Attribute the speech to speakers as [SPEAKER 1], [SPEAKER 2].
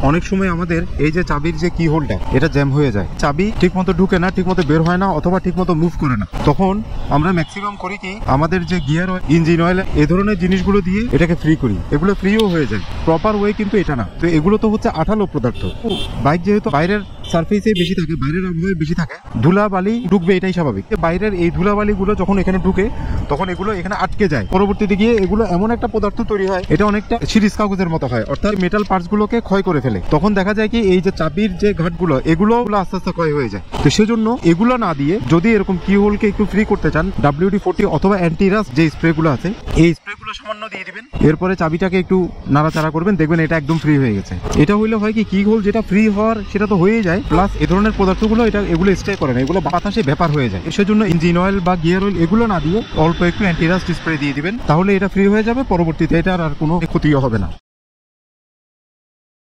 [SPEAKER 1] অনেক সময় আমাদের এই যে চাবির যে কি হোলটা এটা জ্যাম হয়ে যায়, চাবি ঠিক মতো ঢুকে না, ঠিক মতো বের হয় না, অথবা ঠিক মতো মুভ করে না। তখন আমরা ম্যাক্সিমাম করি কি আমাদের যে গিয়ার অয়েল, ইঞ্জিন অয়েল এই ধরনের জিনিসগুলো দিয়ে এটাকে ফ্রি করি, এগুলো ফ্রিও হয়ে যায়। প্রপার ওয়ে কিন্তু এটা না। তো এগুলো তো হচ্ছে আঠালো পদার্থ। বাইক যেহেতু বাইরের সারফেসে বেশি থাকে, বাইরের আবহাওয়ায় বেশি থাকে, ধুলা বালি ঢুকবে, এটাই স্বাভাবিক। বাইরের এই ধুলা বালিগুলো যখন এখানে ঢুকে তখন এগুলো এখানে আটকে যায়। পরবর্তীতে গিয়ে এগুলো এমন একটা পদার্থ তৈরি হয়, এটা অনেকটা সিরিজ কাগজের মতো হয়, অর্থাৎ মেটাল পার্টস গুলোকে ক্ষয় করে ফেলে। তখন দেখা যায় কি এই যে চাবির যে ঘাটগুলো এগুলো আস্তে আস্তে ক্ষয় হয়ে যায়। তো সেজন্য এগুলো না দিয়ে যদি এরকম কি হোলকে একটু ফ্রি করতে চান, WD-40 অথবা অ্যান্টিরাস যে স্প্রেগুলো আছে এই স্প্রেগুলো সামান্য দিয়ে দিবেন, এরপরে চাবিটাকে একটু নাড়াচাড়া করবেন, দেখবেন এটা একদম ফ্রি হয়ে গেছে। এটা হইলে হয় কি হোল যেটা ফ্রি হওয়ার সেটা তো হয়েই যায়, প্লাস এ ধরনের পদার্থগুলো এগুলো স্টে করে না, এগুলো বাতাসে ব্যাপার হয়ে যায়। সেজন্য ইঞ্জিন অয়েল বা গিয়ার অয়েল এগুলো না দিয়ে অল্প একটু অ্যান্টিরাস্ট স্প্রে দিয়ে দিবেন, তাহলে এটা ফ্রি হয়ে যাবে। পরবর্তীতে এটার আর কোনো ক্ষতিও হবে না।